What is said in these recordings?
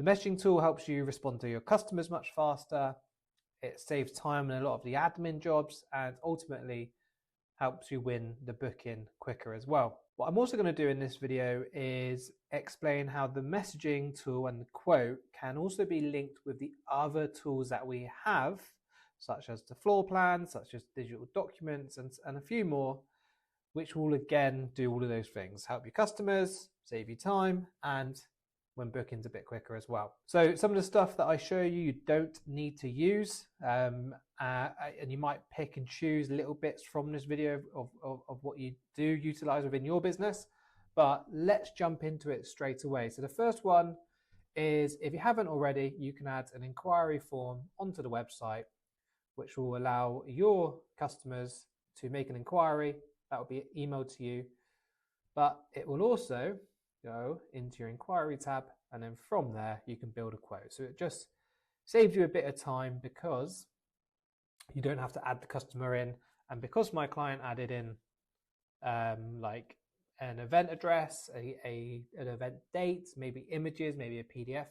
The messaging tool helps you respond to your customers much faster. It saves time in a lot of the admin jobs and ultimately helps you win the booking quicker as well. What I'm also going to do in this video is explain how the messaging tool and the quote can also be linked with the other tools that we have, such as the floor plan, such as digital documents, and a few more, which will again do all of those things, help your customers, save you time, and when booking's a bit quicker as well. So some of the stuff that I show you, you don't need to use, and you might pick and choose little bits from this video of what you do utilize within your business, but let's jump into it straight away. So the first one is, if you haven't already, you can add an inquiry form onto the website, which will allow your customers to make an inquiry that will be emailed to you, but it will also go into your inquiry tab, and then from there you can build a quote. So it just saves you a bit of time because you don't have to add the customer in, and because my client added in like an event address, an event date, maybe images, maybe a PDF,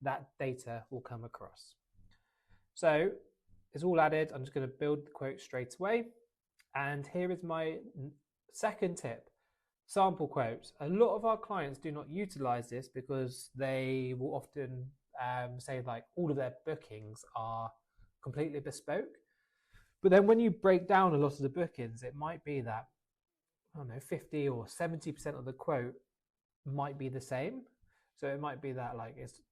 that data will come across. So it's all added. I'm just going to build the quote straight away, and here is my second tip. Sample quotes. A lot of our clients do not utilize this because they will often say like all of their bookings are completely bespoke. But then when you break down a lot of the bookings, it might be that, I don't know, 50 or 70% of the quote might be the same. So it might be that, like, it's,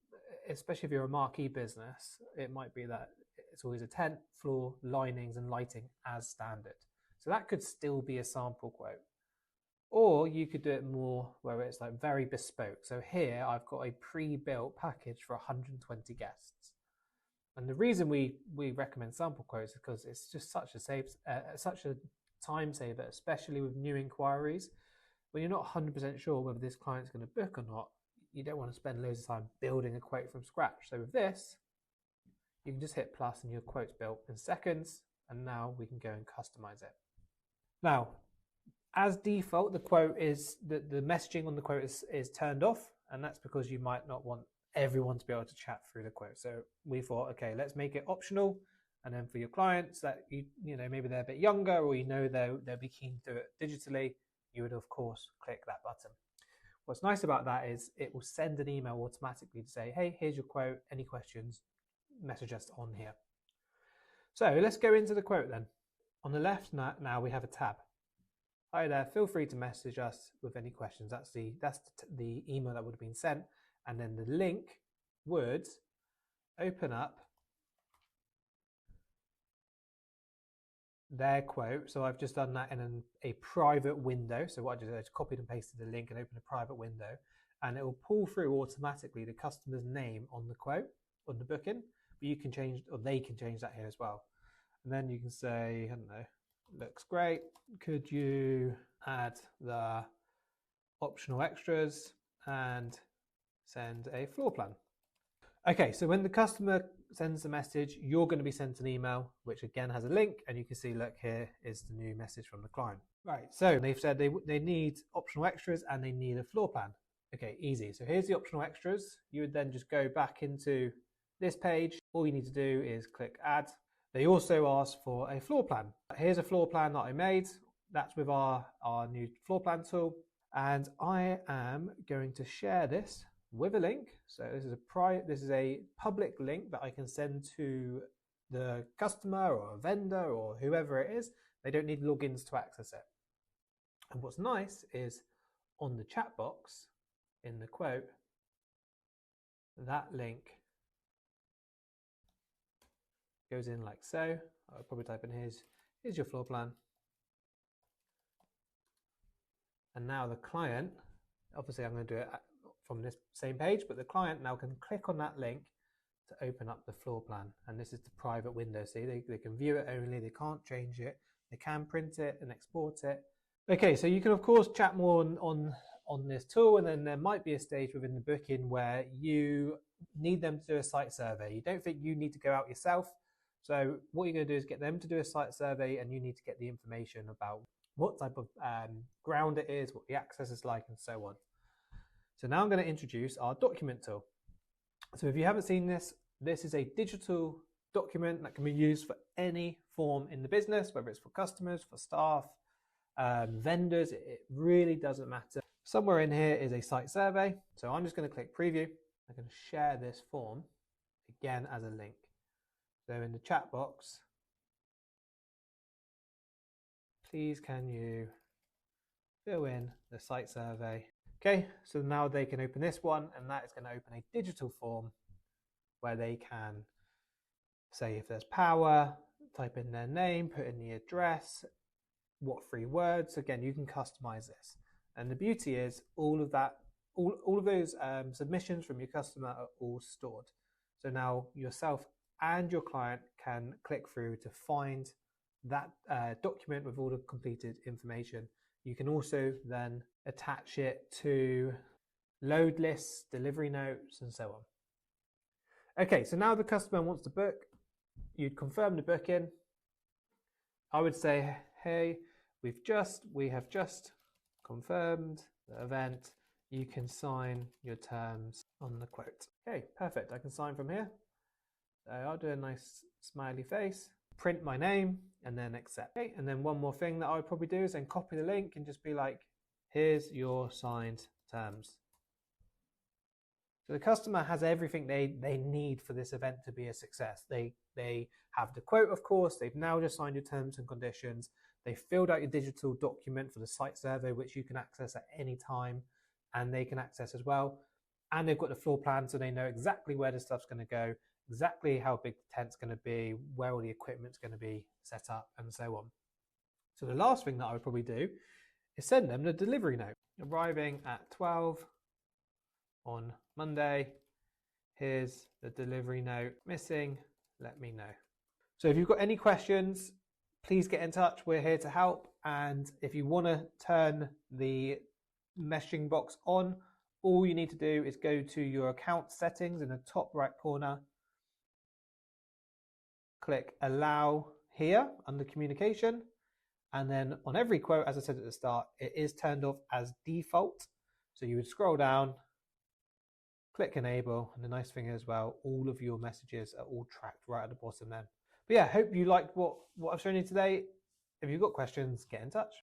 especially if you're a marquee business, it might be that it's always a tent, floor, linings and lighting as standard. So that could still be a sample quote. Or you could do it more where it's like very bespoke. So here I've got a pre-built package for 120 guests. And the reason we recommend sample quotes is because it's just such a time saver, especially with new inquiries. When you're not 100% sure whether this client's going to book or not, you don't want to spend loads of time building a quote from scratch. So with this, you can just hit plus and your quote's built in seconds. And now we can go and customize it. Now, as default, the quote is the messaging on the quote is turned off, and that's because you might not want everyone to be able to chat through the quote. So we thought, okay, let's make it optional, and then for your clients that you know maybe they're a bit younger, or they'll be keen to do it digitally, you would of course click that button. What's nice about that is it will send an email automatically to say, hey, here's your quote. Any questions? Message us on here. So let's go into the quote then. On the left now we have a tab. Hi there, feel free to message us with any questions. That's the email that would have been sent, and then the link would open up their quote. So I've just done that in a private window. So what I did is I just copied and pasted the link and opened a private window, and it will pull through automatically the customer's name on the quote, on the booking, but you can change, or they can change that here as well. And then you can say, I don't know, looks great. Could you add the optional extras and send a floor plan? Okay, so when the customer sends the message, you're going to be sent an email, which again has a link, and you can see, look, here is the new message from the client. Right, so they've said they need optional extras and they need a floor plan. Okay, easy. So here's the optional extras. You would then just go back into this page. All you need to do is click add. They also ask for a floor plan. Here's a floor plan that I made. That's with our new floor plan tool. And I am going to share this with a link. So this is a public link that I can send to the customer or a vendor or whoever it is. They don't need logins to access it. And what's nice is on the chat box in the quote, that link goes in like so. I'll probably type in here's your floor plan. And now the client, obviously I'm going to do it from this same page, but the client now can click on that link to open up the floor plan. And this is the private window. See, they can view it only, they can't change it. They can print it and export it. Okay, so you can of course chat more on this tool, and then there might be a stage within the booking where you need them to do a site survey. You don't think you need to go out yourself. So what you're going to do is get them to do a site survey, and you need to get the information about what type of ground it is, what the access is like, and so on. So now I'm going to introduce our document tool. So if you haven't seen this, this is a digital document that can be used for any form in the business, whether it's for customers, for staff, vendors, it really doesn't matter. Somewhere in here is a site survey. So I'm just going to click preview. I'm going to share this form again as a link. So in the chat box, please can you fill in the site survey. Okay, so now they can open this one, and that is going to open a digital form where they can say if there's power, type in their name, put in the address, what 3 words. Again, you can customize this. And the beauty is all of that, all of those submissions from your customer are all stored. So now yourself and your client can click through to find that document with all the completed information. You can also then attach it to load lists, delivery notes, and so on. Okay, so now the customer wants to book. You'd confirm the booking. I would say, hey, we have just confirmed the event. You can sign your terms on the quote. Okay, perfect. I can sign from here. So I'll do a nice smiley face, print my name, and then accept. Okay, and then one more thing that I would probably do is then copy the link and just be like, here's your signed terms. So the customer has everything they need for this event to be a success. They have the quote, of course. They've now just signed your terms and conditions. They filled out your digital document for the site survey, which you can access at any time, and they can access as well. And they've got the floor plan, so they know exactly where the stuff's going to go, exactly how big the tent's going to be, where all the equipment's going to be set up, and so on. So the last thing that I would probably do is send them the delivery note. Arriving at 12 on Monday. Here's the delivery note. Missing, let me know. So if you've got any questions, please get in touch. We're here to help. And if you want to turn the messaging box on, all you need to do is go to your account settings in the top right corner. Click allow here under communication. And then on every quote, as I said at the start, it is turned off as default. So you would scroll down, click enable, and the nice thing as well, all of your messages are all tracked right at the bottom then. But yeah, hope you liked what I've shown you today. If you've got questions, get in touch.